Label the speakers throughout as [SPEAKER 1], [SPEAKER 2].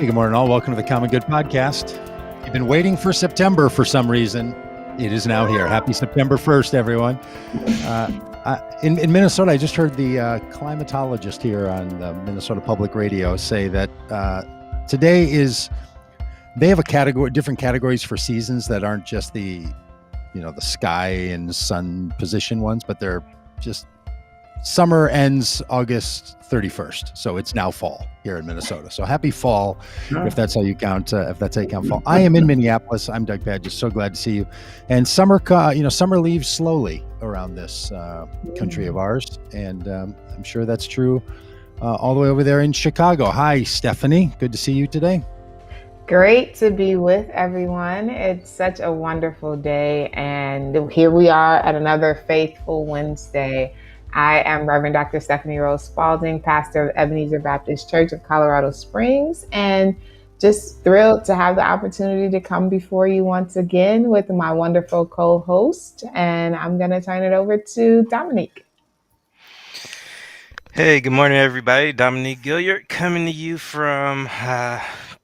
[SPEAKER 1] Hey, good morning, all. Welcome to the Common Good Podcast. You've been waiting for September for some reason. It is now here. Happy September 1st, everyone. In Minnesota, I just heard the climatologist here on the Minnesota Public Radio say that today they have different categories for seasons that aren't just the sky and sun position ones, but they're just summer ends August 31st. So it's now fall here in Minnesota. So happy fall, if that's how you count fall. I am in Minneapolis. I'm Doug Padgett. So glad to see you. And summer leaves slowly around this country of ours. And I'm sure that's true all the way over there in Chicago. Hi, Stephanie. Good to see you today.
[SPEAKER 2] Great to be with everyone. It's such a wonderful day. And here we are at another Faithful Wednesday. I am Reverend Dr. Stephanie Rose Spaulding, pastor of Ebenezer Baptist Church of Colorado Springs, and just thrilled to have the opportunity to come before you once again with my wonderful co-host. And I'm going to turn it over to Dominique.
[SPEAKER 3] Hey, good morning, everybody. Dominique Gilliard coming to you from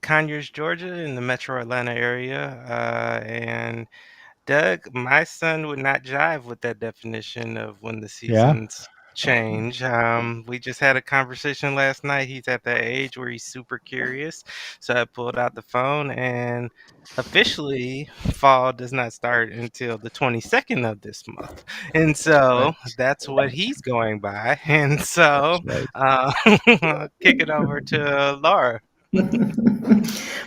[SPEAKER 3] Conyers, Georgia, in the metro Atlanta area. And Doug, my son would not jive with that definition of when the seasons change. We just had a conversation last night. He's at that age where he's super curious. So I pulled out the phone, and officially fall does not start until the 22nd of this month. And so that's what he's going by. And so kick it over to Laura.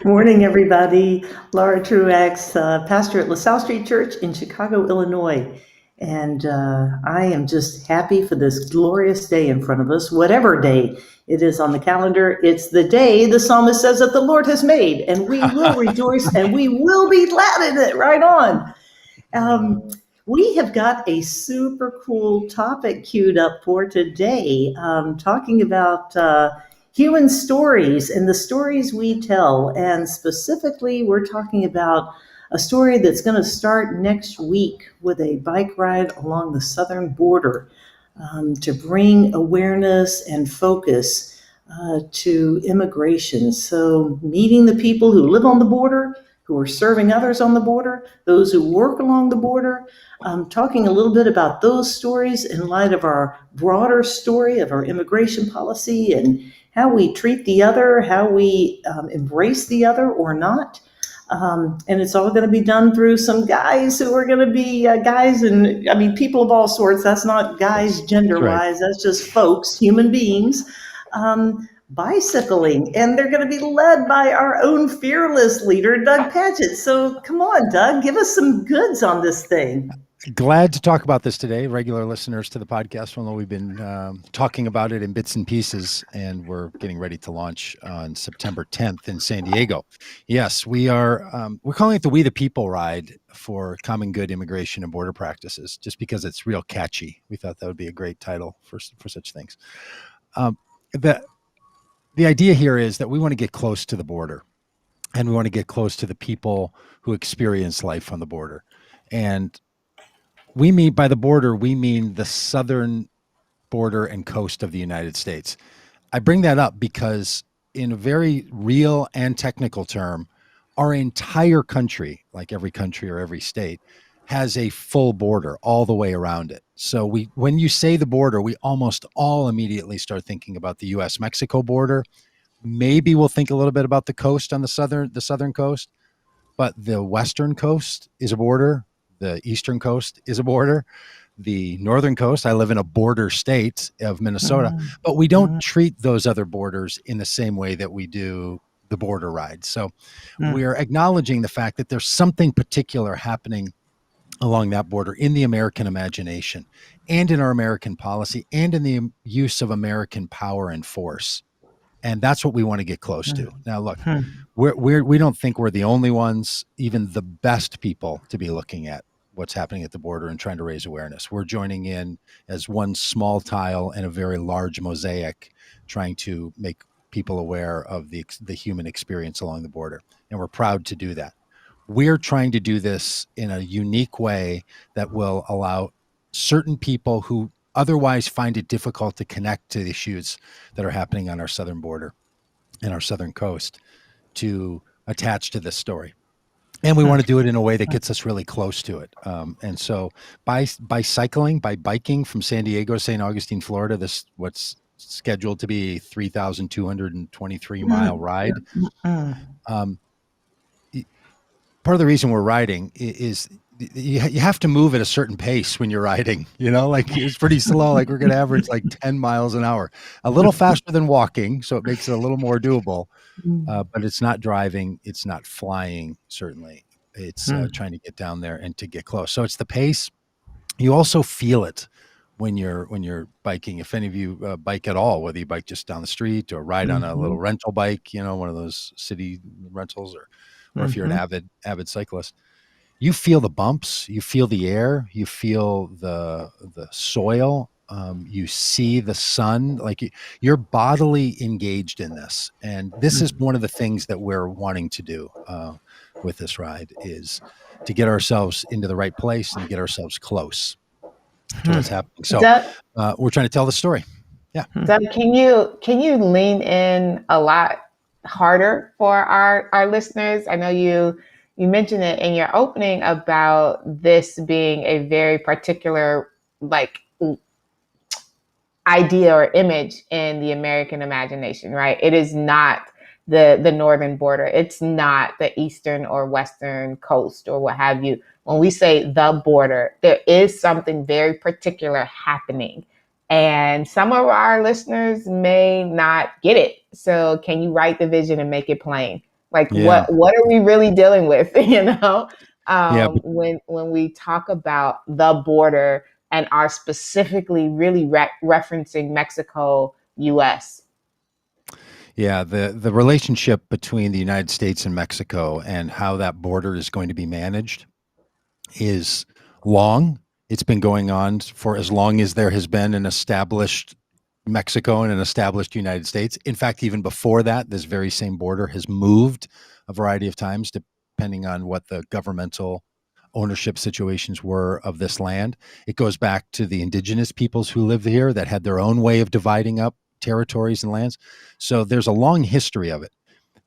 [SPEAKER 4] Morning, everybody. Laura TRUAX, pastor at LaSalle Street Church in Chicago, Illinois. And I am just happy for this glorious day in front of us, whatever day it is on the calendar. It's the day the psalmist says that the Lord has made, and we will rejoice and we will be glad in it. Right on. We have got a super cool topic queued up for today, talking about human stories and the stories we tell. And specifically, we're talking about a story that's going to start next week with a bike ride along the southern border to bring awareness and focus to immigration. So meeting the people who live on the border, who are serving others on the border, those who work along the border, talking a little bit about those stories in light of our broader story of our immigration policy and how we treat the other, how we embrace the other or not. And it's all going to be done through some guys who are going to be guys, and I mean, people of all sorts. That's not guys gender-wise. That's just folks, human beings, bicycling. And they're going to be led by our own fearless leader, Doug Padgett. So come on, Doug, give us some goods on this thing.
[SPEAKER 1] Glad to talk about this today. Regular listeners to the podcast will know we've been talking about it in bits and pieces, and we're getting ready to launch on September 10th in San Diego. Yes, we are. We're calling it the We the People Ride for Common Good Immigration and Border Practices, just because it's real catchy. We thought that would be a great title for such things. The idea here is that we want to get close to the border, and we want to get close to the people who experience life on the border. And we mean by the border, we mean the southern border and coast of the United States. I bring that up because in a very real and technical term, our entire country, like every country or every state, has a full border all the way around it. So when you say the border, we almost all immediately start thinking about the U.S.-Mexico border. Maybe we'll think a little bit about the coast on the southern coast, but the western coast is a border. The eastern coast is a border. The northern coast, I live in a border state of Minnesota, but we don't treat those other borders in the same way that we do the border ride. So we're acknowledging the fact that there's something particular happening along that border in the American imagination and in our American policy and in the use of American power and force. And that's what we want to get close to. Now, look, we don't think we're the only ones, even the best people, to be looking at what's happening at the border and trying to raise awareness. We're joining in as one small tile in a very large mosaic, trying to make people aware of the human experience along the border. And we're proud to do that. We're trying to do this in a unique way that will allow certain people who otherwise find it difficult to connect to the issues that are happening on our southern border and our southern coast to attach to this story. And we want to do it in a way that gets us really close to it. And so by cycling, by biking from San Diego to St. Augustine, Florida, this what's scheduled to be a 3,223 mile ride. Um, part of the reason we're riding is you have to move at a certain pace when you're riding, like it's pretty slow. Like we're going to average like 10 miles an hour, a little faster than walking. So it makes it a little more doable. But it's not driving. It's not flying. Certainly it's trying to get down there and to get close. So it's the pace. You also feel it when you're biking. If any of you bike at all, whether you bike just down the street or ride on a little rental bike, one of those city rentals, or if you're an avid cyclist, you feel the bumps, you feel the air, you feel the soil. You see the sun, like you're bodily engaged in this. And this is one of the things that we're wanting to do with this ride, is to get ourselves into the right place and get ourselves close to what's happening. So
[SPEAKER 2] Doug,
[SPEAKER 1] we're trying to tell the story. Yeah.
[SPEAKER 2] Doug, can you lean in a lot harder for our listeners? I know you mentioned it in your opening about this being a very particular idea or image in the American imagination, right? It is not the northern border. It's not the eastern or western coast or what have you. When we say the border, there is something very particular happening. And some of our listeners may not get it. So can you write the vision and make it plain? Like what are we really dealing with? When we talk about the border and are specifically really referencing Mexico, U.S.
[SPEAKER 1] Yeah, the relationship between the United States and Mexico and how that border is going to be managed is long. It's been going on for as long as there has been an established Mexico and an established United States. In fact, even before that, this very same border has moved a variety of times depending on what the governmental ownership situations were of this land. It goes back to the indigenous peoples who live here that had their own way of dividing up territories and lands. So there's a long history of it.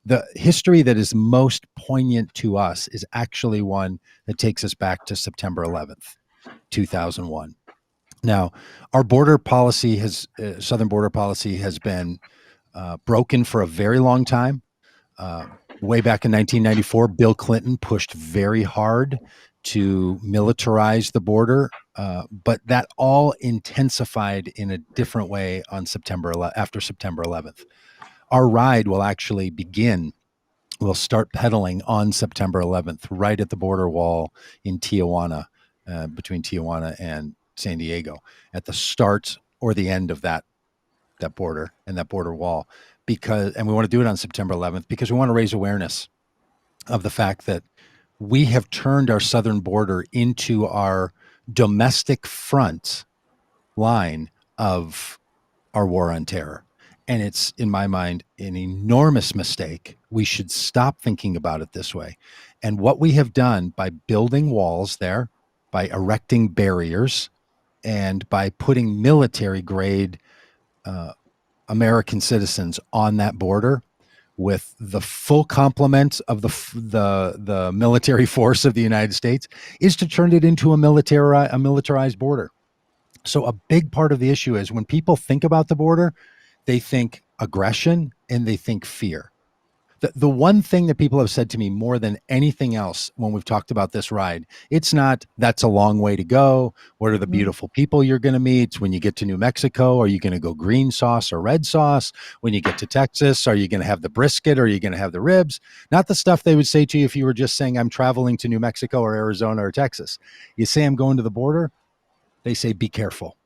[SPEAKER 1] The history that is most poignant to us is actually one that takes us back to September 11th, 2001. Now, our border policy southern border policy has been broken for a very long time. Way back in 1994, Bill Clinton pushed very hard to militarize the border, but that all intensified in a different way on after September 11th. Our ride will actually begin. We'll start pedaling on September 11th, right at the border wall in Tijuana, between Tijuana and San Diego, at the start or the end of that border and that border wall. And we want to do it on September 11th because we want to raise awareness of the fact that we have turned our southern border into our domestic front line of our war on terror. And it's, in my mind, an enormous mistake. We should stop thinking about it this way. And what we have done by building walls there, by erecting barriers, and by putting military-grade American citizens on that border with the full complement of the military force of the United States, is to turn it into a militarized border. So a big part of the issue is when people think about the border, they think aggression and they think fear. The one thing that people have said to me more than anything else when we've talked about this ride, it's not, that's a long way to go. What are the beautiful people you're going to meet? When you get to New Mexico, are you going to go green sauce or red sauce? When you get to Texas, are you going to have the brisket or are you going to have the ribs? Not the stuff they would say to you if you were just saying, I'm traveling to New Mexico or Arizona or Texas. You say, I'm going to the border. They say, be careful.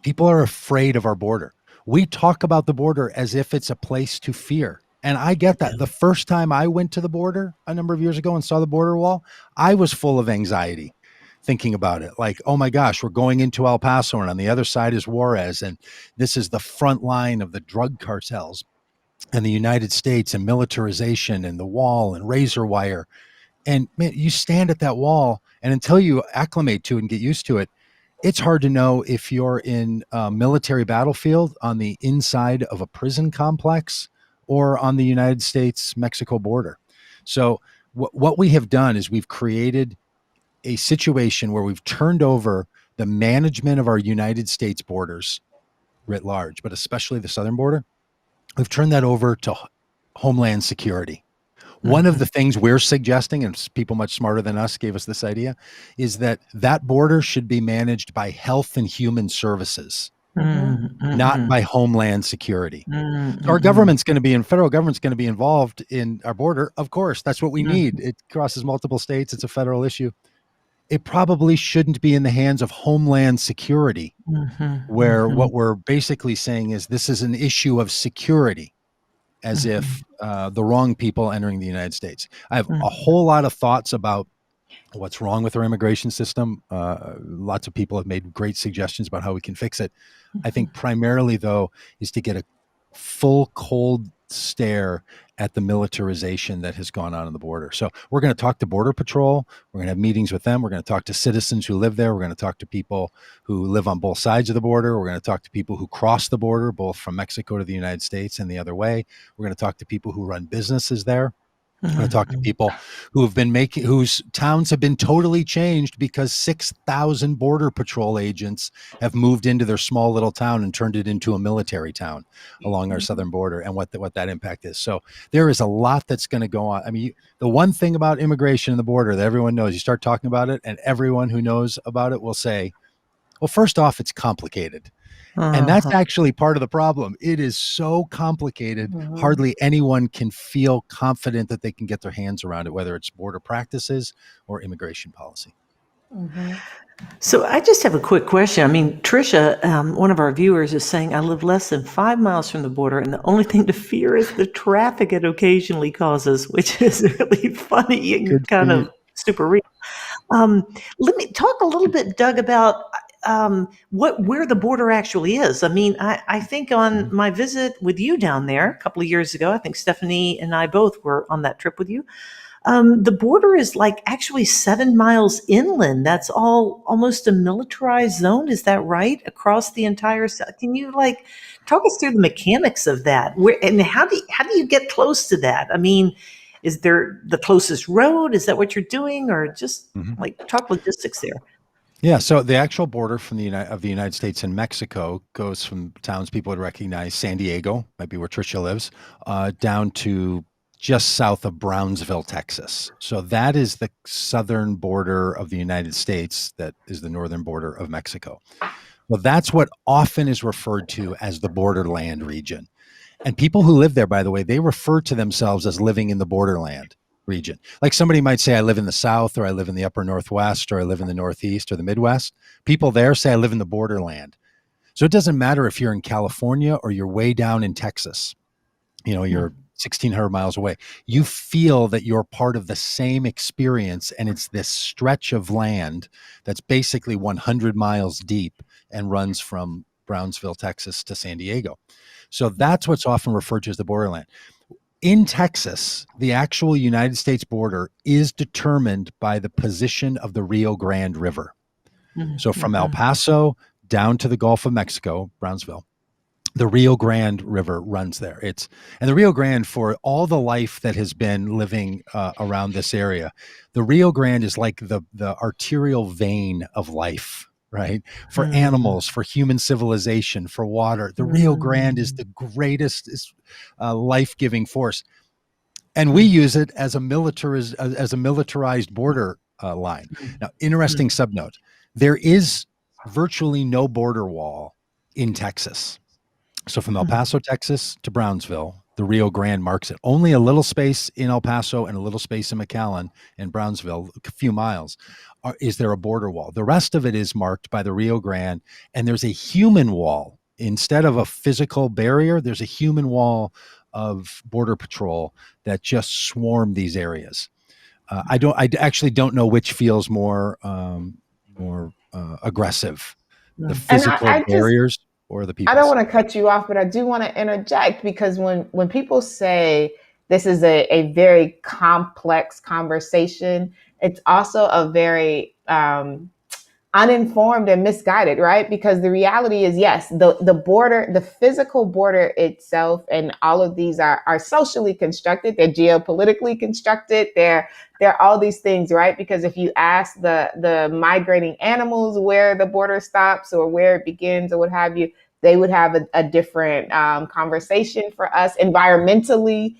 [SPEAKER 1] People are afraid of our border. We talk about the border as if it's a place to fear. And I get that. The first time I went to the border a number of years ago and saw the border wall, I was full of anxiety thinking about it. Like, oh my gosh, we're going into El Paso and on the other side is Juarez. And this is the front line of the drug cartels and the United States and militarization and the wall and razor wire. And man, you stand at that wall and until you acclimate to it and get used to it, it's hard to know if you're in a military battlefield on the inside of a prison complex or on the United States-Mexico border. So what we have done is we've created a situation where we've turned over the management of our United States borders writ large, but especially the southern border. We've turned that over to Homeland Security. One of the things we're suggesting, and people much smarter than us gave us this idea, is that border should be managed by Health and Human Services, not by Homeland Security. So our government's going to be federal government's going to be involved in our border. Of course, that's what we need. It crosses multiple states. It's a federal issue. It probably shouldn't be in the hands of Homeland Security, where what we're basically saying is this is an issue of security, as if the wrong people entering the United States. I have a whole lot of thoughts about what's wrong with our immigration system. Lots of people have made great suggestions about how we can fix it. I think primarily, though, is to get a full cold stare at the militarization that has gone on the border. So we're going to talk to Border Patrol. We're going to have meetings with them. We're going to talk to citizens who live there. We're going to talk to people who live on both sides of the border. We're going to talk to people who cross the border, both from Mexico to the United States and the other way. We're going to talk to people who run businesses there. I'm going to talk to people who have been whose towns have been totally changed because 6,000 Border Patrol agents have moved into their small little town and turned it into a military town along our southern border, and what that impact is. So there is a lot that's going to go on. I mean, the one thing about immigration and the border that everyone knows, you start talking about it, and everyone who knows about it will say, well, first off, it's complicated. And that's actually part of the problem. It is so complicated, hardly anyone can feel confident that they can get their hands around it, whether it's border practices or immigration policy.
[SPEAKER 4] So I just have a quick question. I mean, Tricia, one of our viewers, is saying, I live less than 5 miles from the border, and the only thing to fear is the traffic it occasionally causes, which is really funny and kind of super real. Let me talk a little bit, Doug, about where the border actually is. I mean, I think on my visit with you down there a couple of years ago, I think Stephanie and I both were on that trip with you. The border is like actually 7 miles inland. That's almost a militarized zone. Is that right? Across the entire, can you talk us through the mechanics of that? And how do you get close to that? I mean, is there the closest road? Is that what you're doing? Or just talk logistics there?
[SPEAKER 1] Yeah, so the actual border from the United States and Mexico goes from towns people would recognize, San Diego, might be where Tricia lives, down to just south of Brownsville, Texas. So that is the southern border of the United States. That is the northern border of Mexico. Well, that's what often is referred to as the borderland region. And people who live there, by the way, they refer to themselves as living in the borderland region. Like somebody might say, I live in the South, or I live in the upper Northwest, or I live in the Northeast or the Midwest. People there say, I live in the borderland. So it doesn't matter if you're in California or you're way down in Texas, you're 1,600 miles away. You feel that you're part of the same experience. And it's this stretch of land that's basically 100 miles deep and runs from Brownsville, Texas to San Diego. So that's what's often referred to as the borderland. In Texas, the actual United States border is determined by the position of the Rio Grande River. So from El Paso down to the Gulf of Mexico, Brownsville, the Rio Grande River runs there. And the Rio Grande, for all the life that has been living around this area, the Rio Grande is like the arterial vein of life, right? For animals, for human civilization, for water. The Rio Grande is the greatest life-giving force. And we use it as a militarized border line. Now, interesting subnote. There is virtually no border wall in Texas. So from El Paso, Texas to Brownsville, the Rio Grande marks it. Only a little space in El Paso and a little space in McAllen and Brownsville, a few miles, is there a border wall. The rest of it is marked by the Rio Grande, and there's a human wall. Instead of a physical barrier, there's a human wall of Border Patrol that just swarm these areas. I actually don't know which feels more aggressive, the physical barriers or the people.
[SPEAKER 2] I don't want to cut you off, but I do want to interject, because when people say this is a very complex conversation, it's also a very uninformed and misguided, right? Because the reality is, yes, the border, the physical border itself, and all of these are socially constructed. They're geopolitically constructed. They're all these things, right? Because if you ask the migrating animals where the border stops or where it begins or what have you, they would have a different conversation. For us environmentally,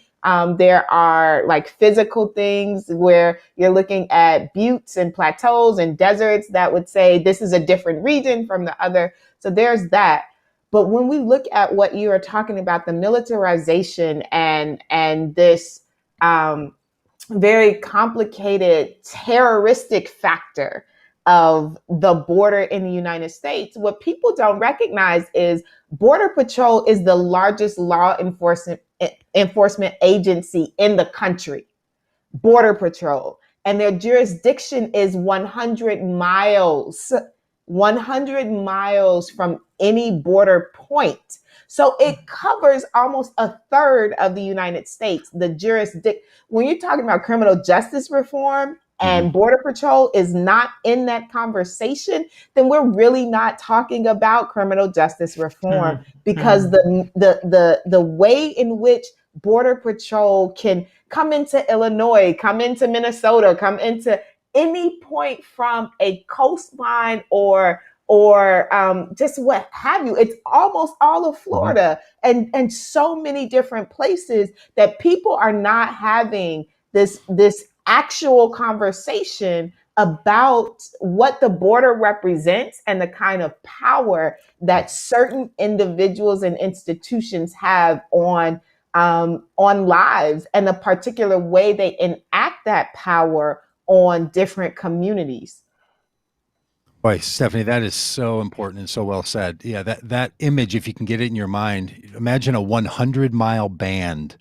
[SPEAKER 2] there are like physical things where you're looking at buttes and plateaus and deserts that would say this is a different region from the other. So there's that. But when we look at what you are talking about, the militarization and this very complicated terroristic factor of the border in the United States, what people don't recognize is Border Patrol is the largest law enforcement agency in the country. Border Patrol. And their jurisdiction is 100 miles from any border point. So it covers almost a third of the United States. The jurisdiction, when you're talking about criminal justice reform and Border Patrol is not in that conversation, then we're really not talking about criminal justice reform, because the way in which Border Patrol can come into Illinois, come into Minnesota, come into any point from a coastline or just what have you. It's almost all of Florida and so many different places that people are not having this actual conversation about what the border represents and the kind of power that certain individuals and institutions have on lives, and the particular way they enact that power on different communities.
[SPEAKER 1] Boy, Stephanie, that is so important and so well said. Yeah, that image, if you can get it in your mind, imagine a 100-mile band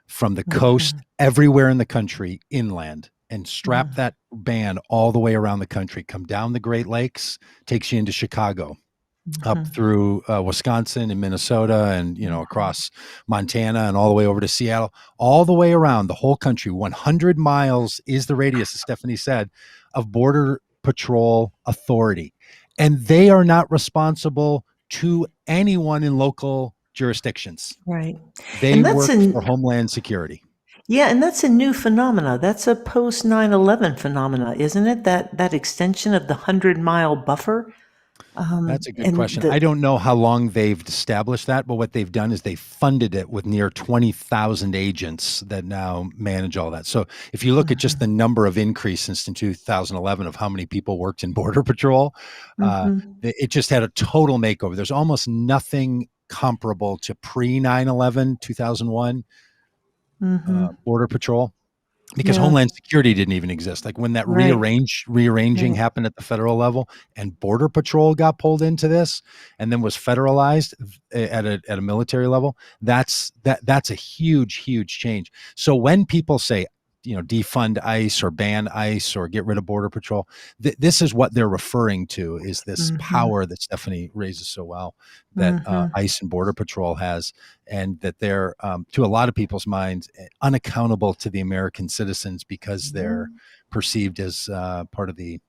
[SPEAKER 1] from the coast everywhere in the country inland, and strap that band all the way around the country, come down the Great Lakes, takes you into Chicago, up through Wisconsin and Minnesota, and across Montana and all the way over to Seattle, all the way around the whole country. 100 miles is the radius, as Stephanie said, of Border Patrol authority, and they are not responsible to anyone in local jurisdictions.
[SPEAKER 4] Right.
[SPEAKER 1] They work for Homeland Security.
[SPEAKER 4] Yeah, and that's a new phenomena. That's a post 9/11 phenomena, isn't it? That extension of the 100-mile buffer.
[SPEAKER 1] That's a good question. I don't know how long they've established that, but what they've done is they funded it with near 20,000 agents that now manage all that. So if you look at just the number of increase since in 2011 of how many people worked in Border Patrol, it just had a total makeover. There's almost nothing comparable to pre 9/11, 2001 Border Patrol. Because Homeland Security didn't even exist. Like when that rearranging happened at the federal level, and Border Patrol got pulled into this and then was federalized at a military level, that's a huge change. So when people say, defund ICE or ban ICE or get rid of Border Patrol, this is what they're referring to, is this power that Stephanie raises so well, that ICE and Border Patrol has, and that they're, to a lot of people's minds, unaccountable to the American citizens because they're perceived as part of the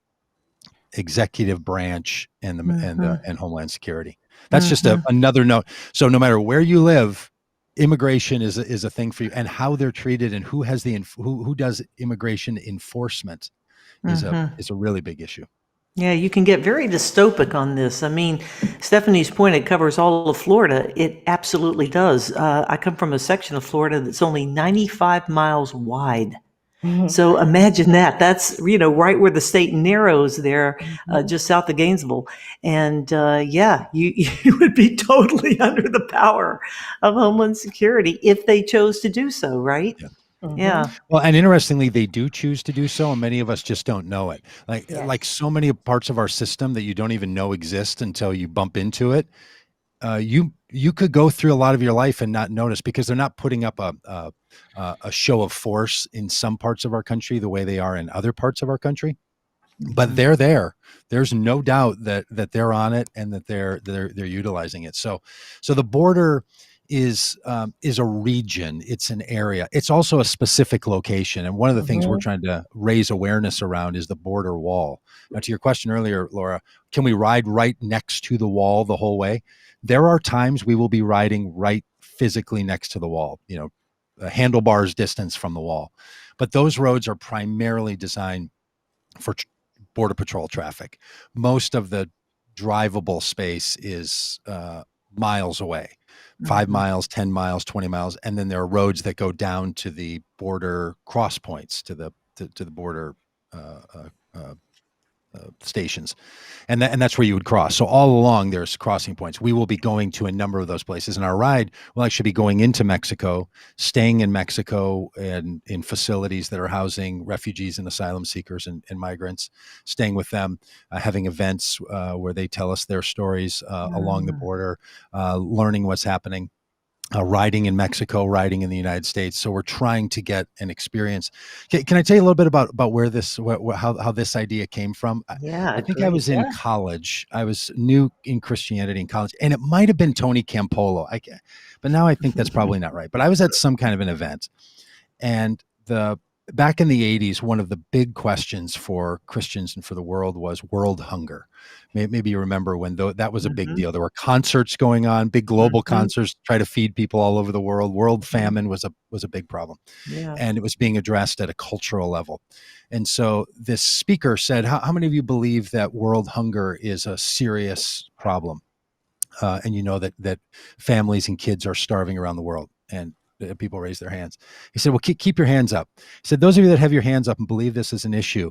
[SPEAKER 1] executive branch and and Homeland Security. That's just another note. So no matter where you live, immigration is a thing for you, and how they're treated and who has who does immigration enforcement is a really big issue.
[SPEAKER 4] Yeah, you can get very dystopic on this. I mean, Stephanie's point, it covers all of Florida. It absolutely does. I come from a section of Florida that's only 95 miles wide. So imagine that. That's, right where the state narrows there, just south of Gainesville. And you would be totally under the power of Homeland Security if they chose to do so, right? Yeah.
[SPEAKER 1] Well, and interestingly, they do choose to do so, and many of us just don't know it. Like so many parts of our system that you don't even know exist until you bump into it. You could go through a lot of your life and not notice, because they're not putting up a show of force in some parts of our country the way they are in other parts of our country. But they're there. There's no doubt that they're on it and that they're utilizing it. So the border is a region. It's an area. It's also a specific location. And one of the things we're trying to raise awareness around is the border wall. Now, to your question earlier, Laura, can we ride right next to the wall the whole way? There are times we will be riding right physically next to the wall, handlebars distance from the wall. But those roads are primarily designed for Border Patrol traffic. Most of the drivable space is miles away, 5 miles, 10 miles, 20 miles. And then there are roads that go down to the border cross points, to the border stations. And that's where you would cross. So all along there's crossing points. We will be going to a number of those places. And our ride will actually be going into Mexico, staying in Mexico and in facilities that are housing refugees and asylum seekers and migrants, staying with them, having events where they tell us their stories along the border, learning what's happening. Riding in Mexico, riding in the United States. So we're trying to get an experience. Can I tell you a little bit about where this, how this idea came from?
[SPEAKER 4] Yeah,
[SPEAKER 1] I think
[SPEAKER 4] great.
[SPEAKER 1] I was in college. I was new in Christianity in college, and it might have been Tony Campolo. But now I think that's probably not right. But I was at some kind of an event, and back in the 80s, one of the big questions for Christians and for the world was world hunger. Maybe you remember when that was a big deal. There were concerts going on, big global concerts, try to feed people all over the world. World famine was a big problem.
[SPEAKER 4] Yeah.
[SPEAKER 1] And it was being addressed at a cultural level. And so this speaker said, how many of you believe that world hunger is a serious problem? And you know that families and kids are starving around the world? And people raise their hands. He said, well, keep your hands up. He said, those of you that have your hands up and believe this is an issue,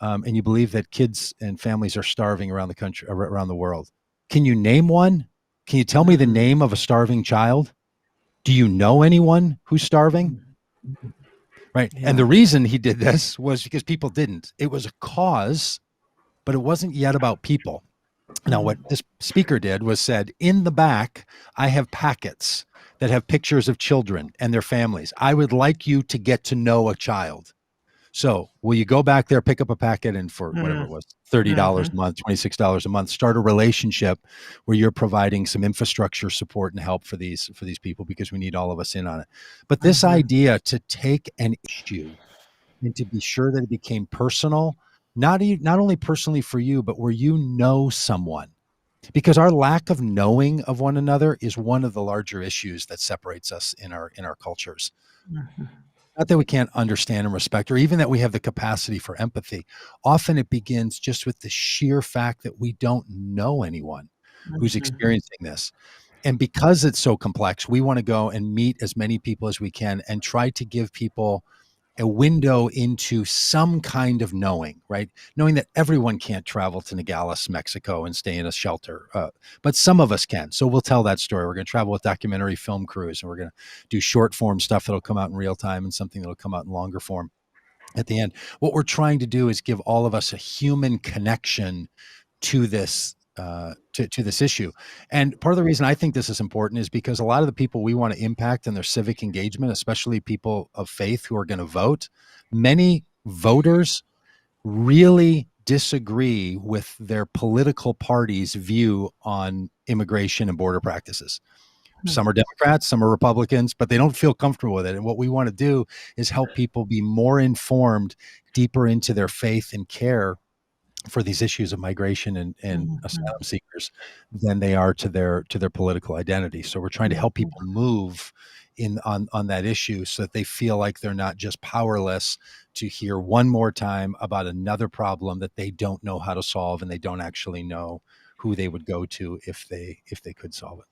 [SPEAKER 1] and you believe that kids and families are starving around the country, around the world, can you name one? Can you tell me the name of a starving child? Do you know anyone who's starving? Right. Yeah. And the reason he did this was because people didn't. It was a cause, but it wasn't yet about people. Now, what this speaker did was said, in the back, I have packets that have pictures of children and their families. I would like you to get to know a child. So will you go back there, pick up a packet, and for whatever it was, $30 a month, $26 a month, start a relationship where you're providing some infrastructure support and help for these people, because we need all of us in on it. But this idea to take an issue and to be sure that it became personal, not only personally for you, but where you know someone. Because our lack of knowing of one another is one of the larger issues that separates us in our cultures. Not that we can't understand and respect, or even that we have the capacity for empathy. Often it begins just with the sheer fact that we don't know anyone who's experiencing this. And because it's so complex, we want to go and meet as many people as we can and try to give people a window into some kind of knowing, right? Knowing that everyone can't travel to Nogales, Mexico and stay in a shelter, but some of us can. So we'll tell that story. We're going to travel with documentary film crews, and we're going to do short form stuff that'll come out in real time and something that'll come out in longer form at the end. What we're trying to do is give all of us a human connection to this to this issue. And part of the reason I think this is important is because a lot of the people we want to impact in their civic engagement, especially people of faith who are going to vote, many voters really disagree with their political party's view on immigration and border practices. Some are Democrats, some are Republicans, but they don't feel comfortable with it. And what we want to do is help people be more informed, deeper into their faith and care for these issues of migration and asylum seekers than they are to their political identity. So we're trying to help people move on that issue so that they feel like they're not just powerless to hear one more time about another problem that they don't know how to solve, and they don't actually know who they would go to if they could solve it.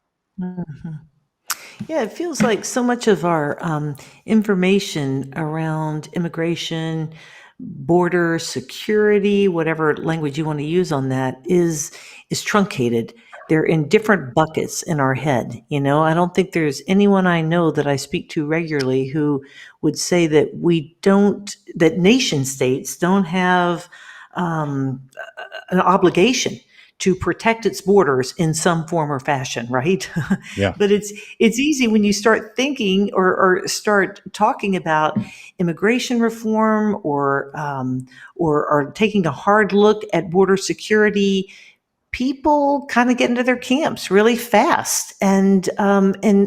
[SPEAKER 4] Yeah, it feels like so much of our information around immigration, border security, whatever language you want to use on that, is truncated. They're in different buckets in our head. I don't think there's anyone I know that I speak to regularly who would say that that nation states don't have an obligation to protect its borders in some form or fashion, right?
[SPEAKER 1] Yeah.
[SPEAKER 4] But it's easy when you start thinking or start talking about immigration reform or taking a hard look at border security. people kind of get into their camps really fast, and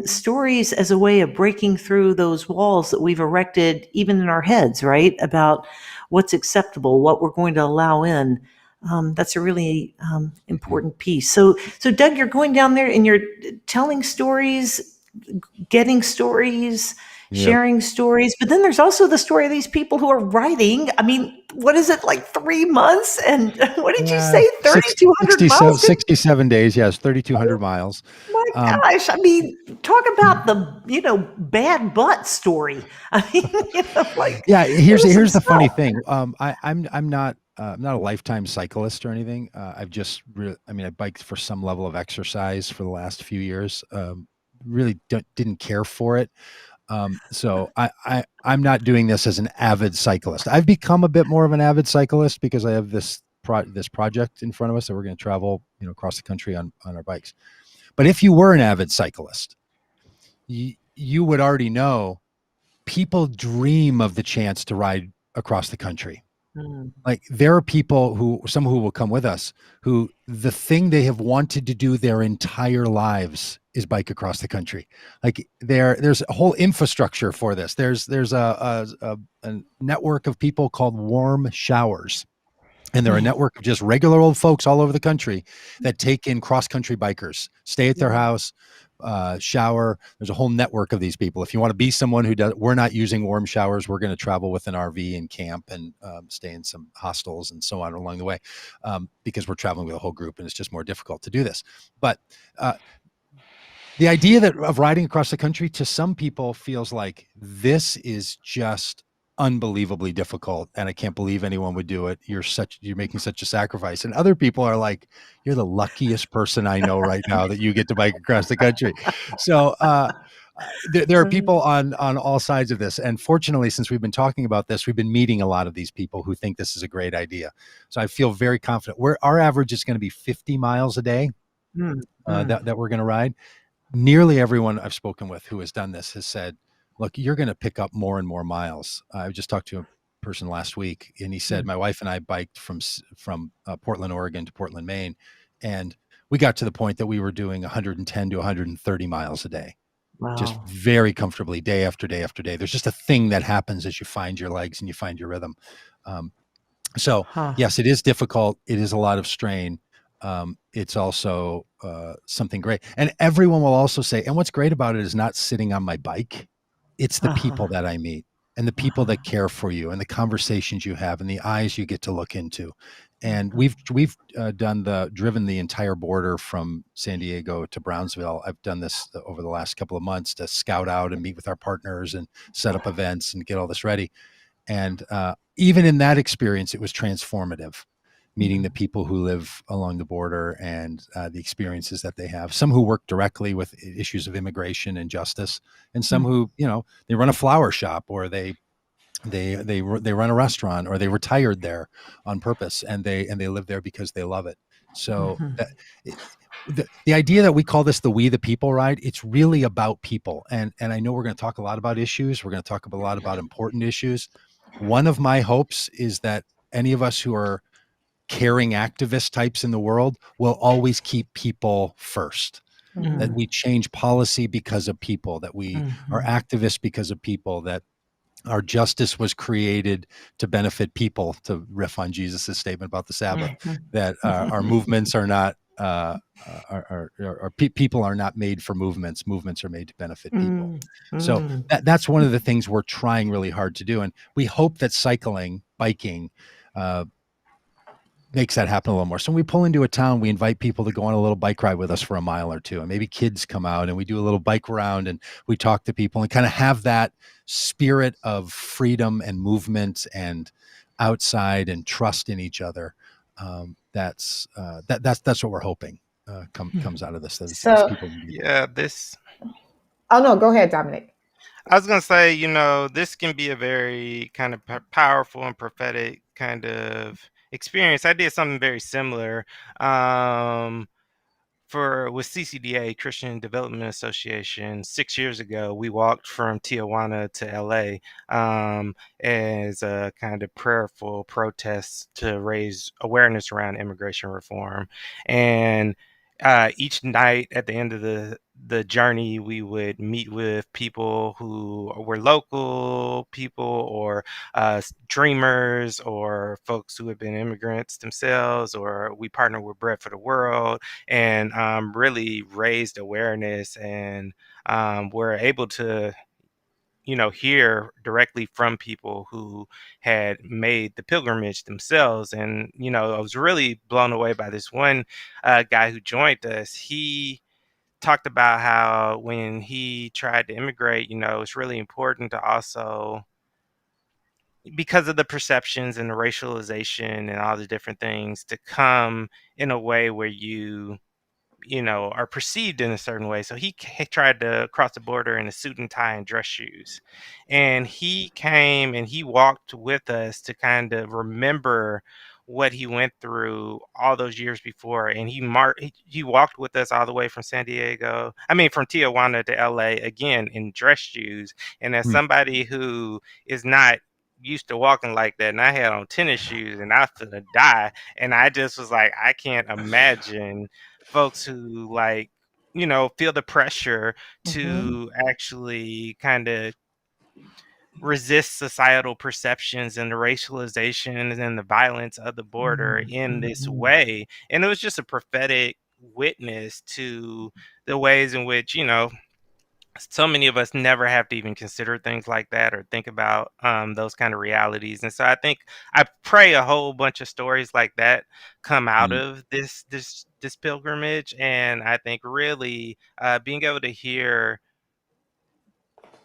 [SPEAKER 4] stories as a way of breaking through those walls that we've erected even in our heads, right? About what's acceptable, what we're going to allow in. That's a really important piece. So Doug, you're going down there and you're telling stories, getting stories, sharing stories, but then there's also the story of these people who are writing. I mean, what is it, like 3 months? And what did you
[SPEAKER 1] Yeah,
[SPEAKER 4] say? 3,200 miles?
[SPEAKER 1] 67 days. Yes, 3,200 miles.
[SPEAKER 4] My
[SPEAKER 1] Um,
[SPEAKER 4] gosh. I mean, talk about the, bad butt story. I mean, like,
[SPEAKER 1] yeah,
[SPEAKER 4] there was some
[SPEAKER 1] here's the funny
[SPEAKER 4] stuff.
[SPEAKER 1] thing. I'm not a lifetime cyclist or anything. I've just I mean, I biked for some level of exercise for the last few years. Really didn't care for it. So I'm not doing this as an avid cyclist. I've become a bit more of an avid cyclist because I have this project in front of us that we're going to travel, across the country on our bikes. But if you were an avid cyclist, you would already know people dream of the chance to ride across the country.
[SPEAKER 4] Mm,
[SPEAKER 1] Like, there are people some who will come with us, who the thing they have wanted to do their entire lives is bike across the country. Like, there's a whole infrastructure for this. There's a network of people called Warm Showers. And they're a network of just regular old folks all over the country that take in cross-country bikers, stay at their house, shower. There's a whole network of these people. If you want to be someone who does, we're not using Warm Showers. We're going to travel with an RV and camp and stay in some hostels and so on along the way, because we're traveling with a whole group and it's just more difficult to do this. But the idea of riding across the country to some people feels like this is just unbelievably difficult, and I can't believe anyone would do it. You're making such a sacrifice. And other people are like, you're the luckiest person I know right now that you get to bike across the country. So there are people on all sides of this, and fortunately, since we've been talking about this, we've been meeting a lot of these people who think this is a great idea. So I feel very confident. Our average is going to be 50 miles a day that we're going to ride. Nearly everyone I've spoken with who has done this has said, look, you're going to pick up more and more miles. I just talked to a person last week, and he said, my wife and I biked from Portland, Oregon to Portland, Maine. And we got to the point that we were doing 110 to 130 miles a day, just
[SPEAKER 4] wow.
[SPEAKER 1] very comfortably, day after day after day. There's just a thing that happens as you find your legs and you find your rhythm. So yes, it is difficult. It is a lot of strain. It's also something great. And everyone will also say, and what's great about it is not sitting on my bike. It's the people that I meet and the people that care for you and the conversations you have and the eyes you get to look into. And we've driven the entire border from San Diego to Brownsville. I've done this over the last couple of months to scout out and meet with our partners and set up events and get all this ready. And even in that experience, it was transformative, meeting the people who live along the border and the experiences that they have. Some who work directly with issues of immigration and justice, and some who, they run a flower shop, or they run a restaurant, or they retired there on purpose, and they live there because they love it. So the idea that we call this the We the People ride, it's really about people. And I know we're going to talk a lot about issues. We're going to talk a lot about important issues. One of my hopes is that any of us who are caring activist types in the world will always keep people first. That we change policy because of people, that we are activists because of people, that our justice was created to benefit people, to riff on Jesus's statement about the Sabbath, that our movements are not, people are not made for movements. Movements are made to benefit people. So that's one of the things we're trying really hard to do. And we hope that biking, makes that happen a little more. So when we pull into a town, we invite people to go on a little bike ride with us for a mile or two, and maybe kids come out and we do a little bike round and we talk to people and kind of have that spirit of freedom and movement and outside and trust in each other. That's what we're hoping comes out of this.
[SPEAKER 2] So,
[SPEAKER 3] Yeah, this.
[SPEAKER 2] oh no, go ahead, Dominic.
[SPEAKER 3] I was gonna say, this can be a very kind of powerful and prophetic kind of experience. I did something very similar. with CCDA, Christian Development Association, 6 years ago, we walked from Tijuana to LA as a kind of prayerful protest to raise awareness around immigration reform. And each night at the end of the journey, we would meet with people who were local people or dreamers or folks who have been immigrants themselves, or we partner with Bread for the World and really raised awareness, and we're able to hear directly from people who had made the pilgrimage themselves. And I was really blown away by this one guy who joined us. He talked about how when he tried to immigrate, it's really important to also, because of the perceptions and the racialization and all the different things, to come in a way where you are perceived in a certain way. So he tried to cross the border in a suit and tie and dress shoes. And he came and he walked with us to kind of remember what he went through all those years before. And he walked with us all the way from from Tijuana to LA, again in dress shoes. And as somebody who is not used to walking like that, and I had on tennis shoes and I was gonna die, and I just was like, I can't imagine folks who feel the pressure to actually kind of resist societal perceptions and the racialization and the violence of the border in this way. And it was just a prophetic witness to the ways in which so many of us never have to even consider things like that or think about those kind of realities. And so I pray a whole bunch of stories like that come out of this pilgrimage. And I think really being able to hear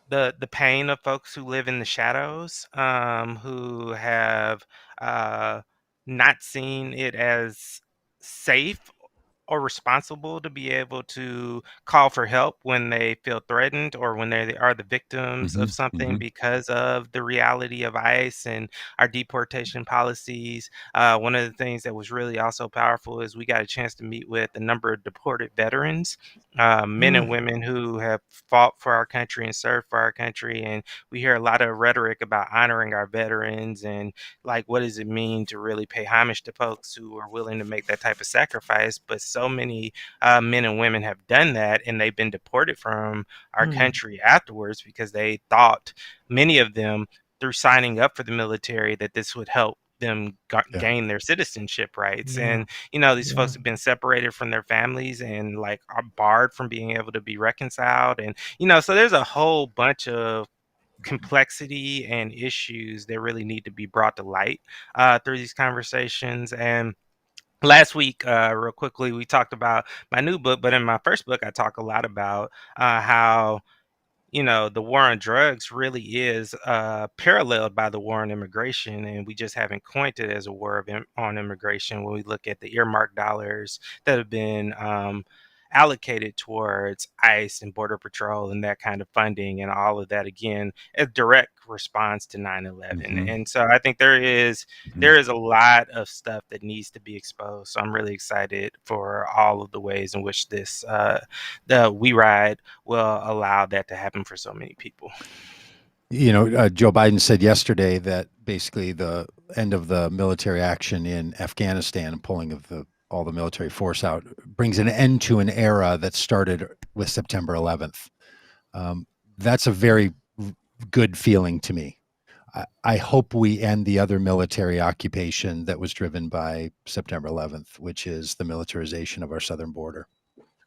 [SPEAKER 3] the pain of folks who live in the shadows, who have not seen it as safe or responsible to be able to call for help when they feel threatened or when they are the victims of something because of the reality of ICE and our deportation policies. One of the things that was really also powerful is we got a chance to meet with a number of deported veterans, men and women who have fought for our country and served for our country. And we hear a lot of rhetoric about honoring our veterans and what does it mean to really pay homage to folks who are willing to make that type of sacrifice. But so many men and women have done that, and they've been deported from our country afterwards because they thought, many of them, through signing up for the military, that this would help them gain their citizenship rights. And these folks have been separated from their families and are barred from being able to be reconciled. And so there's a whole bunch of complexity and issues that really need to be brought to light through these conversations. And last week, real quickly, we talked about my new book, but in my first book, I talk a lot about how the war on drugs really is paralleled by the war on immigration, and we just haven't coined it as a war on immigration when we look at the earmarked dollars that have been allocated towards ICE and Border Patrol and that kind of funding and all of that, again, a direct response to 9/11. And so I think there is a lot of stuff that needs to be exposed. So I'm really excited for all of the ways in which this the We Ride will allow that to happen for so many people.
[SPEAKER 1] Joe Biden said yesterday that basically the end of the military action in Afghanistan and pulling of all the military force out brings an end to an era that started with September 11th. That's a very good feeling to me. I hope we end the other military occupation that was driven by September 11th, which is the militarization of our southern border,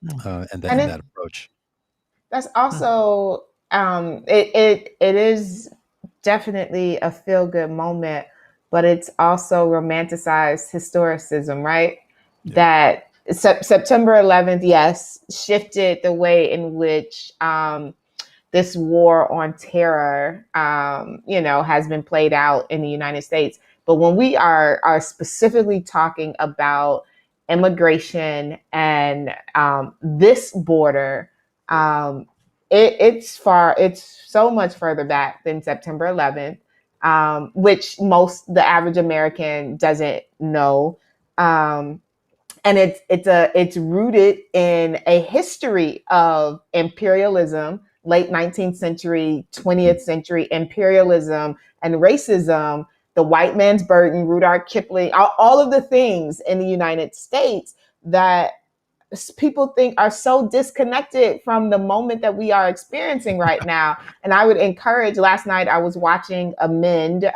[SPEAKER 1] and that approach.
[SPEAKER 2] That's also it is definitely a feel good moment, but it's also romanticized historicism, right? Yeah. That September 11th, yes, shifted the way in which this war on terror, has been played out in the United States. But when we are specifically talking about immigration and this border, it's so much further back than September 11th, which the average American doesn't know. and it's rooted in a history of imperialism, late 19th century, 20th century imperialism and racism, the white man's burden, Rudyard Kipling, all of the things in the United States that people think are so disconnected from the moment that we are experiencing right now. And I would encourage, last night I was watching Amend,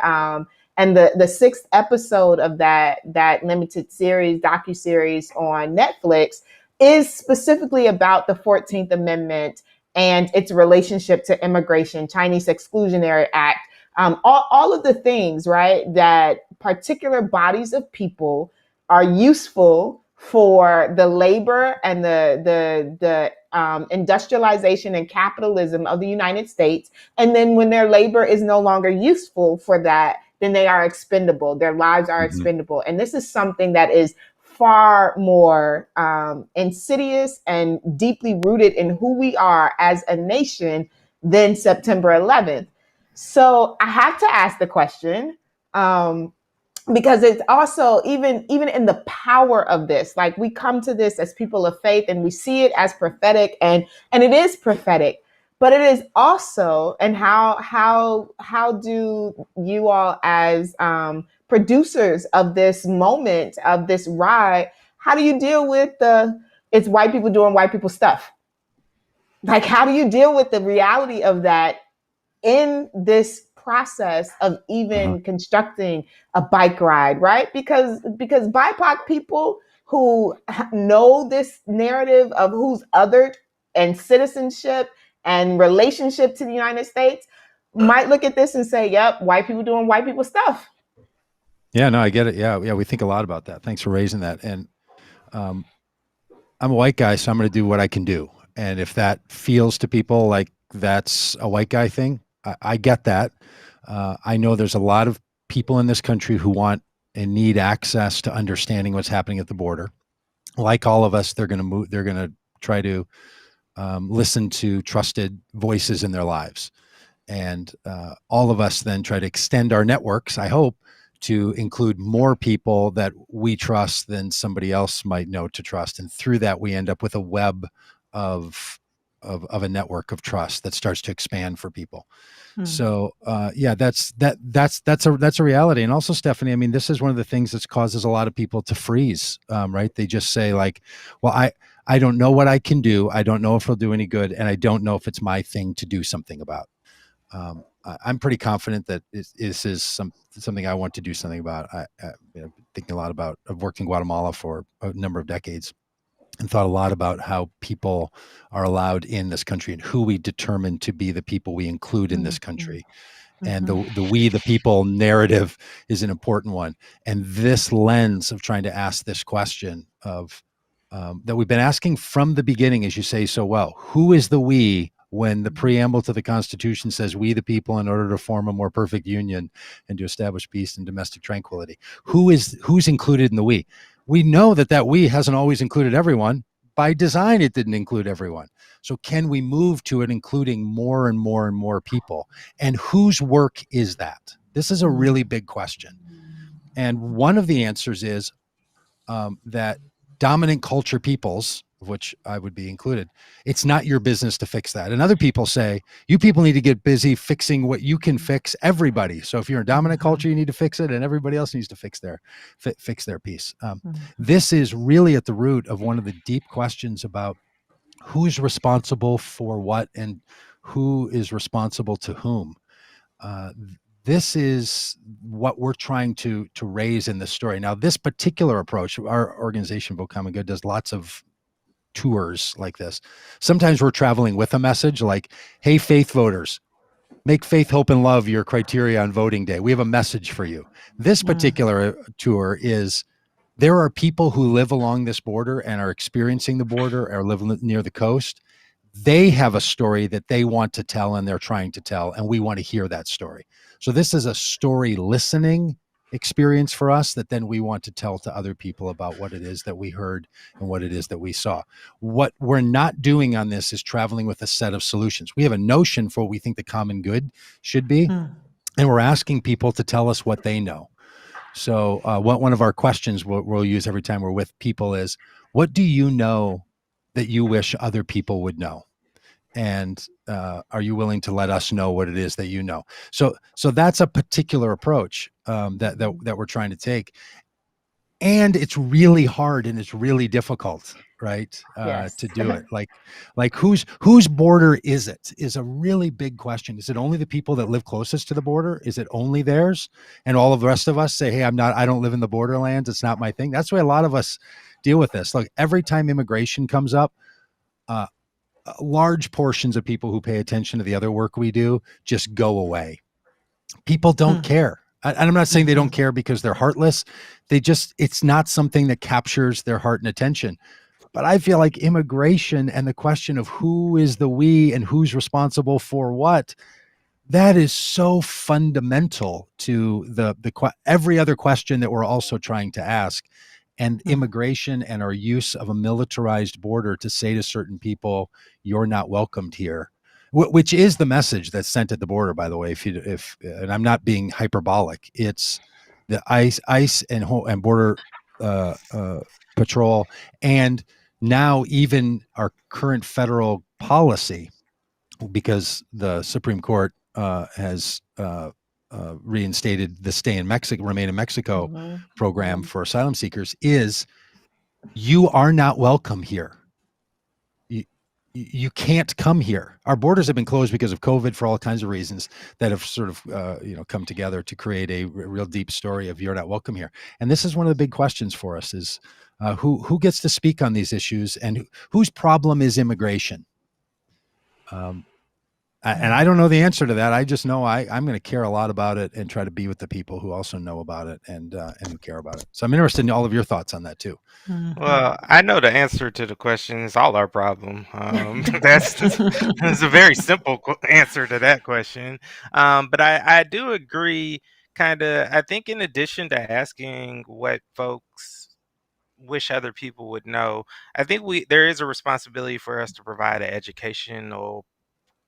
[SPEAKER 2] and the sixth episode of that limited series, docuseries on Netflix, is specifically about the 14th Amendment and its relationship to immigration, Chinese Exclusionary Act, all of the things, right, that particular bodies of people are useful for the labor and the industrialization and capitalism of the United States. And then when their labor is no longer useful for that, then they are expendable. Their lives are expendable. And this is something that is far more insidious and deeply rooted in who we are as a nation than September 11th. So I have to ask the question, because it's also even in the power of this, like we come to this as people of faith and we see it as prophetic, and it is prophetic, but it is also, and how do you all as producers of this moment, of this ride, how do you deal with it's white people doing white people stuff? Like, how do you deal with the reality of that in this process of even constructing a bike ride, right? Because BIPOC people who know this narrative of who's othered and citizenship and relationship to the United States might look at this and say, yep, white people doing white people stuff.
[SPEAKER 1] Yeah, no, I get it. Yeah, we think a lot about that. Thanks for raising that. And I'm a white guy, so I'm going to do what I can do. And if that feels to people like that's a white guy thing, I get that. I know there's a lot of people in this country who want and need access to understanding what's happening at the border. Like all of us, they're going to move. They're going to try to listen to trusted voices in their lives, and all of us then try to extend our networks, I hope, to include more people that we trust than somebody else might know to trust, and through that we end up with a web of a network of trust that starts to expand for people. So yeah, that's a reality. And also, Stephanie, I mean, this is one of the things that causes a lot of people to freeze, right? They just say like, well, I don't know what I can do. I don't know if it'll do any good. And I don't know if it's my thing to do something about. I'm pretty confident that this is something I want to do something about. I've been thinking a lot about, I've worked in Guatemala for a number of decades and thought a lot about how people are allowed in this country and who we determine to be the people we include in this country. And the we the people narrative is an important one. And this lens of trying to ask this question of that we've been asking from the beginning, as you say so well, who is the we, when the preamble to the Constitution says we the people in order to form a more perfect union and to establish peace and domestic tranquility? Who's included in the we? We know that we hasn't always included everyone. By design, it didn't include everyone. So can we move to it including more and more and more people? And whose work is that? This is a really big question. And one of the answers is that dominant culture peoples, of which I would be included, it's not your business to fix that. And other people say, you people need to get busy fixing what you can fix, everybody. So if you're a dominant culture, you need to fix it, and everybody else needs to fix their piece. This is really at the root of one of the deep questions about who's responsible for what and who is responsible to whom. This is what we're trying to raise in this story. Now, this particular approach, our organization, Vote Common Good, does lots of tours like this. Sometimes we're traveling with a message like, hey, faith voters, make faith, hope, and love your criteria on voting day. We have a message for you. This particular tour is, there are people who live along this border and are experiencing the border or live near the coast. They have a story that they want to tell and they're trying to tell, and we want to hear that story. So this is a story listening experience for us that then we want to tell to other people about what it is that we heard and what it is that we saw. What we're not doing on this is traveling with a set of solutions. We have a notion for what we think the common good should be, and we're asking people to tell us what they know. So one of our questions we'll use every time we're with people is, what do you know that you wish other people would know? And are you willing to let us know what it is that you know? So that's a particular approach that we're trying to take. And it's really hard and it's really difficult, right?
[SPEAKER 2] Yes.
[SPEAKER 1] To do it. Like whose border is it is a really big question. Is it only the people that live closest to the border? Is it only theirs? And all of the rest of us say, hey, I don't live in the borderlands. It's not my thing. That's why a lot of us deal with this. Look, every time immigration comes up, large portions of people who pay attention to the other work we do just go away. People don't care. And I'm not saying they don't care because they're heartless. It's not something that captures their heart and attention. But I feel like immigration and the question of who is the we and who's responsible for what, that is so fundamental to every other question that we're also trying to ask. And immigration and our use of a militarized border to say to certain people, you're not welcomed here, which is the message that's sent at the border, by the way. And I'm not being hyperbolic, it's the ICE and border patrol, and now even our current federal policy, because the Supreme Court has reinstated the remain in Mexico program for asylum seekers, is you are not welcome here. You can't come here. Our borders have been closed because of COVID for all kinds of reasons that have sort of come together to create a real deep story of you're not welcome here. And this is one of the big questions for us is who gets to speak on these issues and whose problem is immigration? And I don't know the answer to that. I just know I'm going to care a lot about it and try to be with the people who also know about it and who care about it. So I'm interested in all of your thoughts on that too.
[SPEAKER 3] Well, I know the answer to the question is all our problem. That's a very simple answer to that question. But I do agree, kind of. I think in addition to asking what folks wish other people would know, I think there is a responsibility for us to provide an educational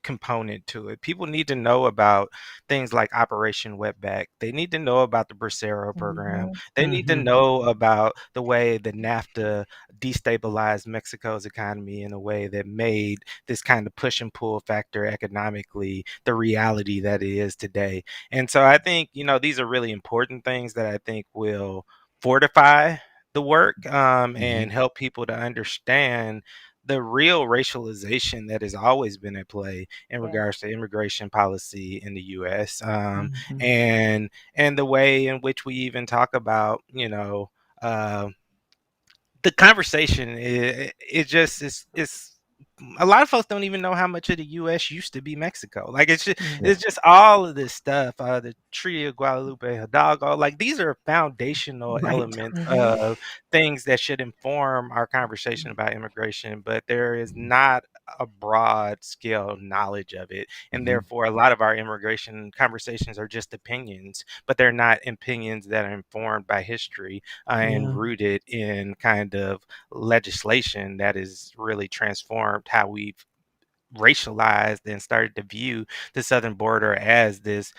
[SPEAKER 3] component to it. People need to know about things like Operation Wetback. They need to know about the Bracero program. They need to know about the way that NAFTA destabilized Mexico's economy in a way that made this kind of push and pull factor economically the reality that it is today. And so I think, these are really important things that I think will fortify the work and help people to understand the real racialization that has always been at play in regards to immigration policy in the U.S. And the way in which we even talk about, the conversation is a lot of folks don't even know how much of the U.S. used to be Mexico. Like it's just all of this stuff. The Treaty of Guadalupe Hidalgo. Like these are foundational elements of things that should inform our conversation about immigration. But there is not a broad scale knowledge of it, and therefore a lot of our immigration conversations are just opinions. But they're not opinions that are informed by history and rooted in kind of legislation that has really transformed how we've racialized and started to view the southern border as this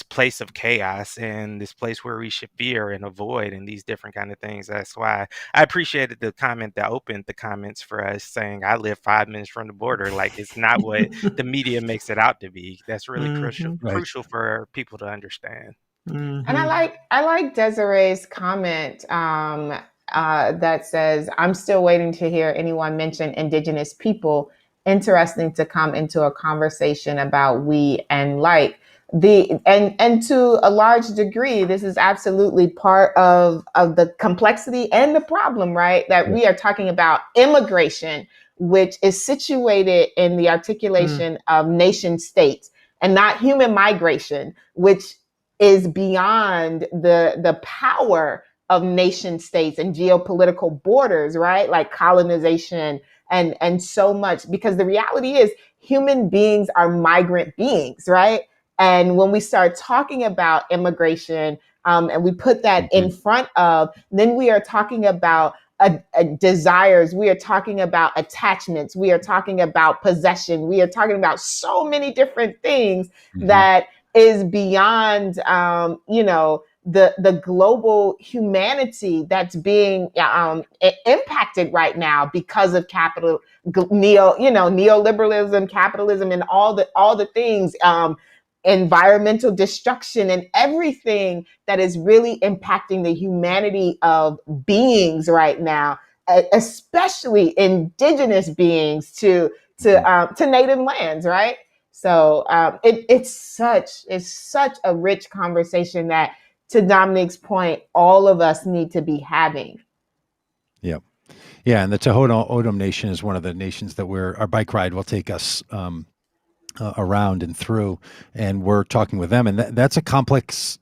[SPEAKER 3] place of chaos and this place where we should fear and avoid and these different kind of things. That's why I appreciated the comment that opened the comments for us saying I live 5 minutes from the border. Like it's not what the media makes it out to be. That's really crucial for people to understand.
[SPEAKER 2] And I like Desiree's comment that says, I'm still waiting to hear anyone mention Indigenous people. Interesting to come into a conversation about we and like and to a large degree, this is absolutely part of the complexity and the problem, right? That we are talking about immigration, which is situated in the articulation of nation states and not human migration, which is beyond the power of nation states and geopolitical borders, right? Like colonization and so much, because the reality is human beings are migrant beings, right? And when we start talking about immigration and we put that in front of, then we are talking about desires. We are talking about attachments. We are talking about possession. We are talking about so many different things that is beyond, the global humanity that's being impacted right now because of neoliberalism, capitalism, and all the things, environmental destruction, and everything that is really impacting the humanity of beings right now, especially indigenous beings to native lands, right? So it's such a rich conversation that, to Dominique's point, all of us need to be having.
[SPEAKER 1] Yeah. Yeah. And the Tohono O'odham Nation is one of the nations that our bike ride will take us around and through, and we're talking with them. And that's a complex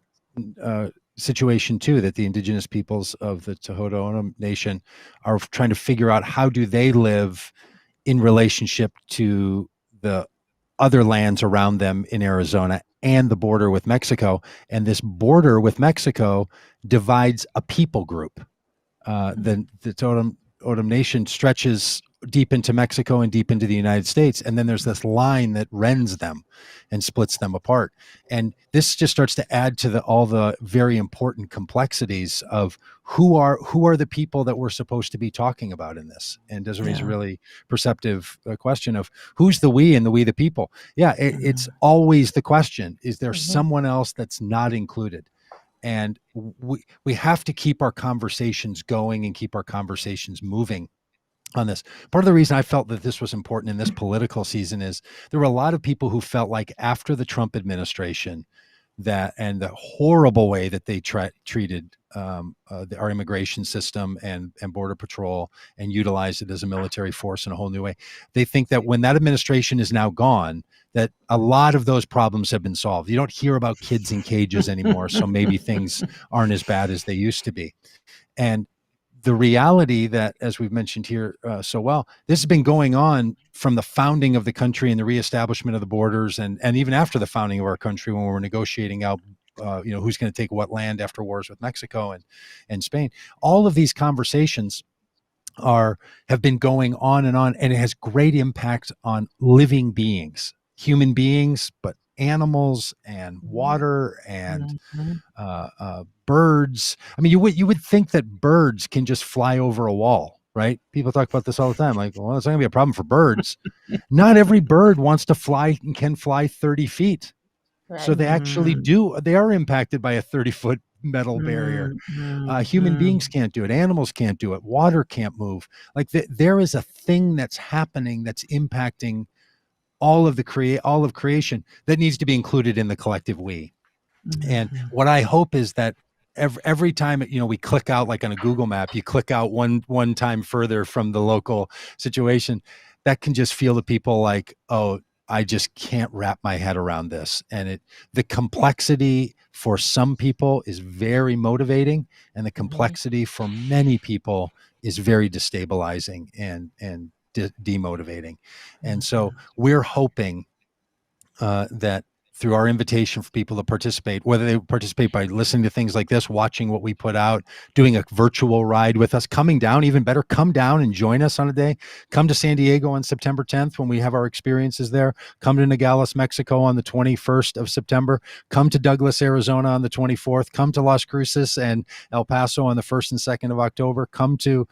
[SPEAKER 1] situation too, that the indigenous peoples of the Tohono O'odham Nation are trying to figure out how do they live in relationship to the other lands around them in Arizona and the border with Mexico. And this border with Mexico divides a people group. The Tohono O'odham Nation stretches deep into Mexico and deep into the United States. And then there's this line that rends them and splits them apart. And this just starts to add to all the very important complexities of who are the people that we're supposed to be talking about in this. And Desiree's a really perceptive question of who's the we and the we the people. Yeah, it's always the question, is there someone else that's not included? And we have to keep our conversations going and keep our conversations moving on this. Part of the reason I felt that this was important in this political season is there were a lot of people who felt like after the Trump administration and the horrible way that they treated our immigration system and border patrol and utilized it as a military force in a whole new way. They think that when that administration is now gone, that a lot of those problems have been solved. You don't hear about kids in cages anymore, so maybe things aren't as bad as they used to be. And the reality that, as we've mentioned here so well, this has been going on from the founding of the country and the reestablishment of the borders, and even after the founding of our country, when we were negotiating out, who's going to take what land after wars with Mexico and Spain. All of these conversations have been going on, and it has great impact on living beings, human beings, but animals and water and birds. I mean, you would think that birds can just fly over a wall, right? People talk about this all the time. Like, well, it's not gonna be a problem for birds. Not every bird wants to fly and can fly 30 feet. Right. So they actually they are impacted by a 30-foot metal barrier. Human beings can't do it. Animals can't do it. Water can't move. Like there is a thing that's happening that's impacting all of creation that needs to be included in the collective we. And what I hope is that every time, we click out, like on a Google map, you click out one time further from the local situation, that can just feel to people like, oh, I just can't wrap my head around this. And the complexity for some people is very motivating, and the complexity for many people is very destabilizing and demotivating. And so we're hoping that through our invitation for people to participate, whether they participate by listening to things like this, watching what we put out, doing a virtual ride with us, coming down, even better, come down and join us on a day. Come to San Diego on September 10th when we have our experiences there. Come to Nogales, Mexico on the 21st of September. Come to Douglas, Arizona on the 24th. Come to Las Cruces and El Paso on the 1st and 2nd of October. Come to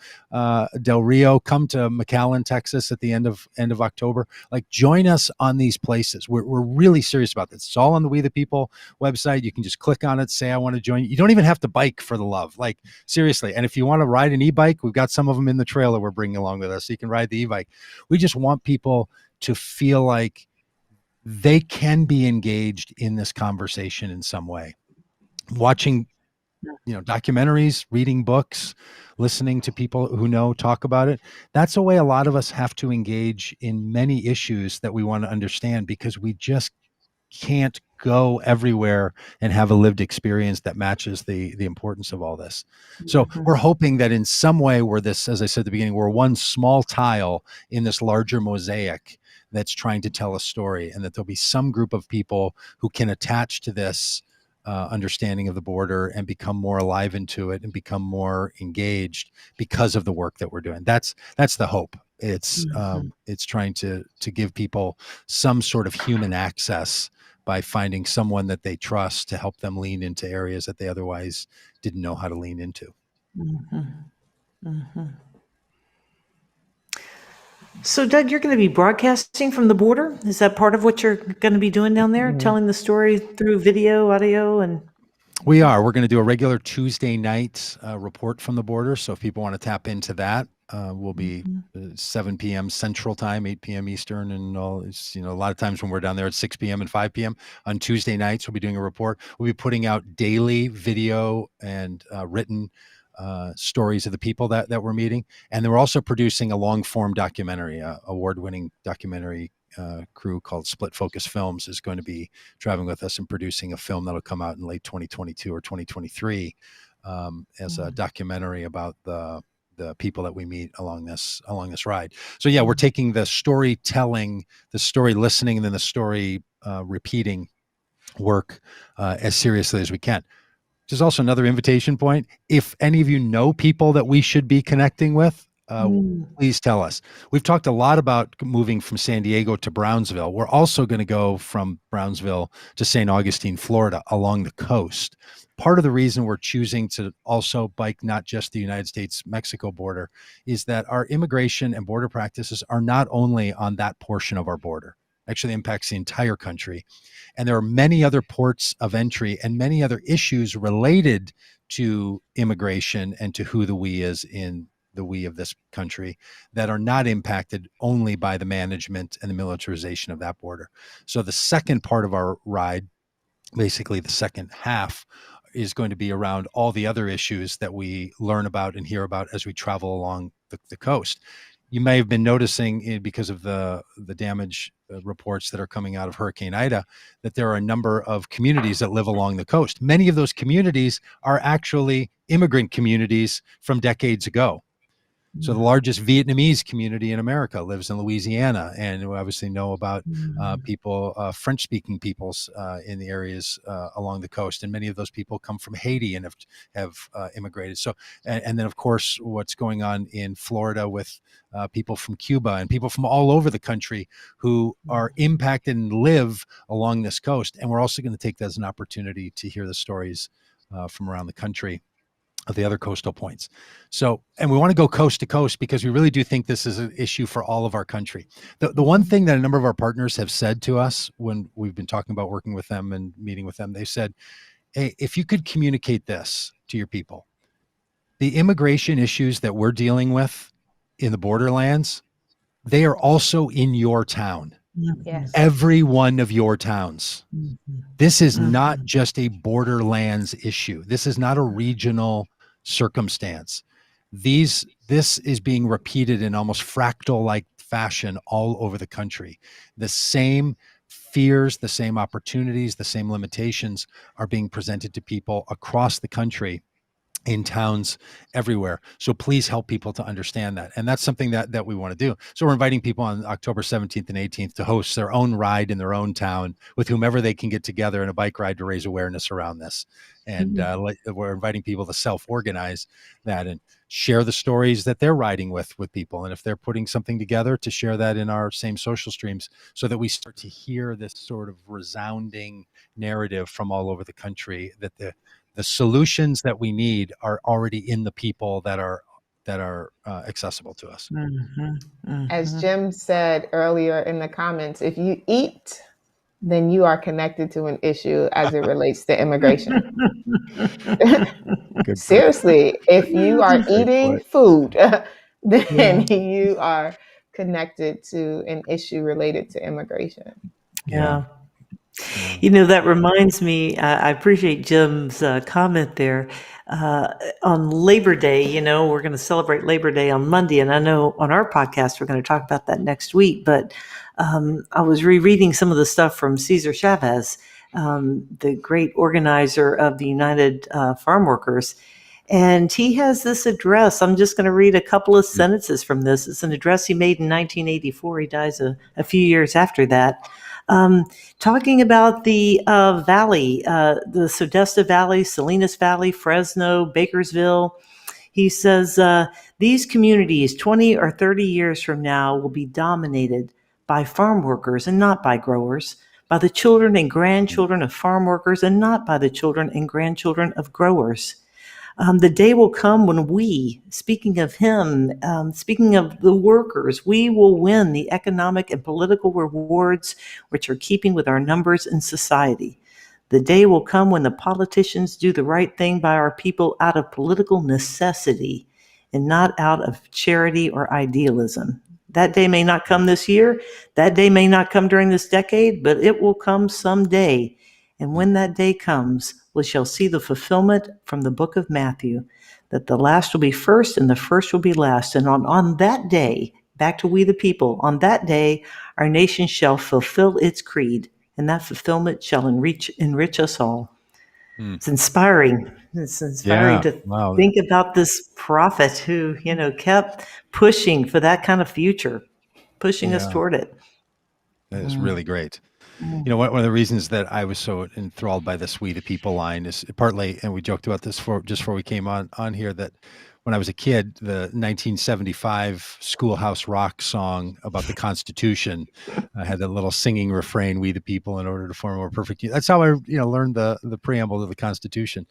[SPEAKER 1] Del Rio. Come to McAllen, Texas at the end of October. Like, join us on these places. We're really serious about this. It's all on the We the People website. You can just click on it, say, I want to join. You don't even have to bike, for the love. Like, seriously. And if you want to ride an e-bike, we've got some of them in the trailer we're bringing along with us, so you can ride the e-bike. We just want people to feel like they can be engaged in this conversation in some way. Watching, documentaries, reading books, listening to people who talk about it. That's a way a lot of us have to engage in many issues that we want to understand, because we just can't go everywhere and have a lived experience that matches the importance of all this. So we're hoping that in some way we're this, as I said at the beginning, we're one small tile in this larger mosaic that's trying to tell a story, and that there'll be some group of people who can attach to this understanding of the border and become more alive into it and become more engaged because of the work that we're doing. That's the hope. It's trying to give people some sort of human access by finding someone that they trust to help them lean into areas that they otherwise didn't know how to lean into.
[SPEAKER 4] So, Doug, you're going to be broadcasting from the border. Is that part of what you're going to be doing down there, telling the story through video, audio, and?
[SPEAKER 1] We are. We're going to do a regular Tuesday night report from the border. So if people want to tap into that, we'll be 7 p.m. Central Time, 8 p.m. Eastern, and all. It's, a lot of times when we're down there at 6 p.m. and 5 p.m. on Tuesday nights, we'll be doing a report. We'll be putting out daily video and written stories of the people that we're meeting, and then we're also producing a long form documentary, award-winning documentary crew called Split Focus Films is going to be traveling with us and producing a film that'll come out in late 2022 or 2023 as a documentary about the people that we meet along this ride. So yeah, we're taking the storytelling, the story listening, and then the story repeating work as seriously as we can. There's also another invitation point. If any of you know people that we should be connecting with, please tell us. We've talked a lot about moving from San Diego to Brownsville. We're also going to go from Brownsville to St. Augustine, Florida, along the coast. Part of the reason we're choosing to also bike not just the United States-Mexico border is that our immigration and border practices are not only on that portion of our border. Actually impacts the entire country. And there are many other ports of entry and many other issues related to immigration and to who the we is in the we of this country that are not impacted only by the management and the militarization of that border. So the second part of our ride, basically the second half, is going to be around all the other issues that we learn about and hear about as we travel along the coast. You may have been noticing, because of the damage reports that are coming out of Hurricane Ida, that there are a number of communities that live along the coast. Many of those communities are actually immigrant communities from decades ago. So the largest Vietnamese community in America lives in Louisiana, and we obviously know about people, French-speaking peoples in the areas along the coast, and many of those people come from Haiti and have immigrated. So, and then of course, what's going on in Florida with people from Cuba and people from all over the country who are impacted and live along this coast. And we're also going to take that as an opportunity to hear the stories from around the country of the other coastal points. So, and we want to go coast to coast because we really do think this is an issue for all of our country. The one thing that a number of our partners have said to us when we've been talking about working with them and meeting with them, they said, hey, if you could communicate this to your people, the immigration issues that we're dealing with in the borderlands, they are also in your town.
[SPEAKER 2] Yes.
[SPEAKER 1] Every one of your towns. This is not just a borderlands issue. This is not a regional circumstance. This is being repeated in almost fractal-like fashion all over the country. The same fears, the same opportunities, the same limitations are being presented to people across the country in towns everywhere. So please help people to understand that. And that's something that we want to do. So we're inviting people on October 17th and 18th to host their own ride in their own town with whomever they can get together in a bike ride to raise awareness around this. And we're inviting people to self-organize that and share the stories that they're riding with people. And if they're putting something together, to share that in our same social streams so that we start to hear this sort of resounding narrative from all over the country that the solutions that we need are already in the people that are accessible to us.
[SPEAKER 2] As Jim said earlier in the comments, if you eat, then you are connected to an issue as it relates to immigration. Seriously, if you are eating food, then you are connected to an issue related to immigration.
[SPEAKER 4] Yeah. You know, that reminds me, I appreciate Jim's comment there. On Labor Day, you know, we're going to celebrate Labor Day on Monday. And I know on our podcast, we're going to talk about that next week. But I was rereading some of the stuff from Cesar Chavez, the great organizer of the United Farm Workers. And he has this address. I'm just going to read a couple of sentences from this. It's an address he made in 1984. He dies a few years after that. Talking about the valley, the Sodesta Valley, Salinas Valley, Fresno, Bakersville. He says, these communities 20 or 30 years from now will be dominated by farm workers and not by growers. by the children and grandchildren of farm workers and not by the children and grandchildren of growers. The day will come when we, speaking of him, speaking of the workers, we will win the economic and political rewards which are keeping with our numbers in society. The day will come when the politicians do the right thing by our people out of political necessity and not out of charity or idealism. That day may not come this year. That day may not come during this decade, but it will come someday. And when that day comes, we shall see the fulfillment from the book of Matthew, that the last will be first and the first will be last. And on that day, back to we the people, on that day, our nation shall fulfill its creed, and that fulfillment shall enrich us all. It's inspiring. It's inspiring to think about this prophet who, kept pushing for that kind of future, pushing us toward it.
[SPEAKER 1] That is really great. One of the reasons that I was so enthralled by this "We the People" line is partly, and we joked about this just before we came on here, that when I was a kid, the 1975 Schoolhouse Rock song about the Constitution had that little singing refrain, "We the people, in order to form a more perfect union." That's how I, learned the preamble to the Constitution.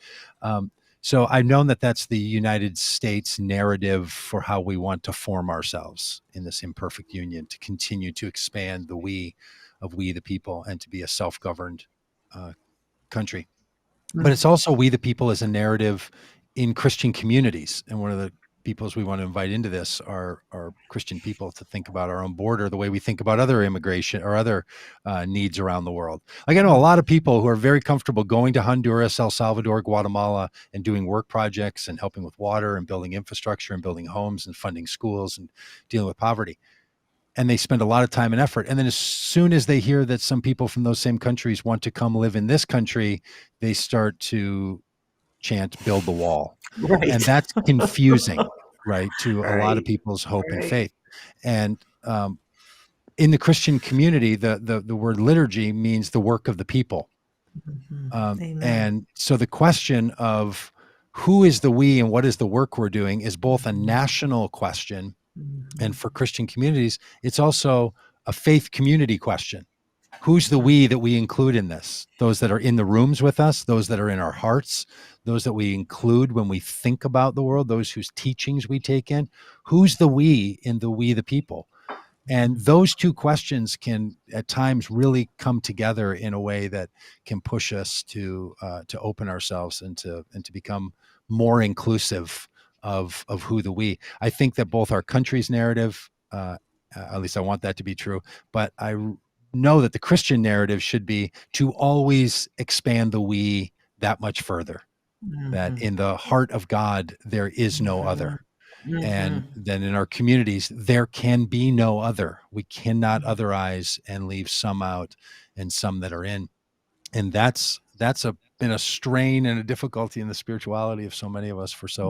[SPEAKER 1] So I've known that that's the United States narrative for how we want to form ourselves in this imperfect union, to continue to expand the we of we the people and to be a self-governed country. But it's also we the people as a narrative in Christian communities. And one of the peoples we want to invite into this are Christian people, to think about our own border the way we think about other immigration or other needs around the world. Like, I know a lot of people who are very comfortable going to Honduras, El Salvador, Guatemala, and doing work projects and helping with water and building infrastructure and building homes and funding schools and dealing with poverty. And they spend a lot of time and effort. And then as soon as they hear that some people from those same countries want to come live in this country, they start to chant, "Build the wall." Right. And that's confusing, right, to a lot of people's hope and faith. And in the Christian community, the word liturgy means the work of the people. And so the question of who is the we and what is the work we're doing is both a national question, and for Christian communities, it's also a faith community question. Who's the we that we include in this? Those that are in the rooms with us, those that are in our hearts, those that we include when we think about the world, those whose teachings we take in. Who's the we in the we the people? And those two questions can at times really come together in a way that can push us to open ourselves and to become more inclusive of who the we. I think that both our country's narrative, at least I want that to be true, but I know that the Christian narrative should be to always expand the we that much further, that in the heart of God, there is no other. And then in our communities, there can be no other. We cannot otherize and leave some out and some that are in. And that's been a strain and a difficulty in the spirituality of so many of us for so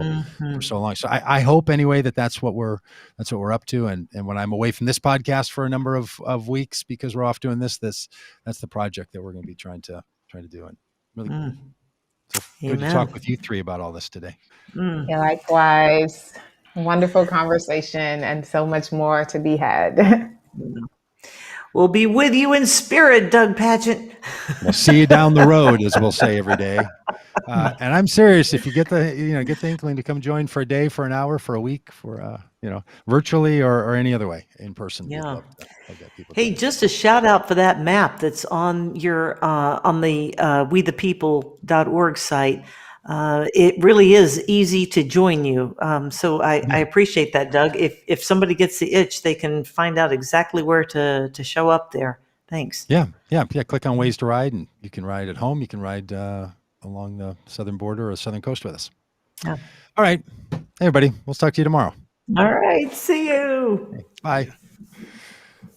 [SPEAKER 1] long. So I hope anyway that's what we're up to. And when I'm away from this podcast for a number of weeks because we're off doing this, that's the project that we're going to be trying to do. And really so good to talk with you three about all this today.
[SPEAKER 2] Yeah, likewise. Wonderful conversation and so much more to be had.
[SPEAKER 4] We'll be with you in spirit, Doug Paget.
[SPEAKER 1] We'll see you down the road, as we'll say every day. And I'm serious. If you get the inkling to come join for a day, for an hour, for a week, for virtually or any other way, in person.
[SPEAKER 4] Yeah.
[SPEAKER 1] Love that people.
[SPEAKER 4] Hey, just a shout out for that map that's on your on the wethepeople.org site. It really is easy to join you. So I appreciate that, Doug. If somebody gets the itch, they can find out exactly where to show up there. Thanks.
[SPEAKER 1] Yeah. Click on Ways to Ride, and you can ride at home. You can ride along the southern border or the southern coast with us.
[SPEAKER 4] Yeah.
[SPEAKER 1] All right. Hey, everybody. We'll talk to you tomorrow.
[SPEAKER 4] All right. See you.
[SPEAKER 1] Bye.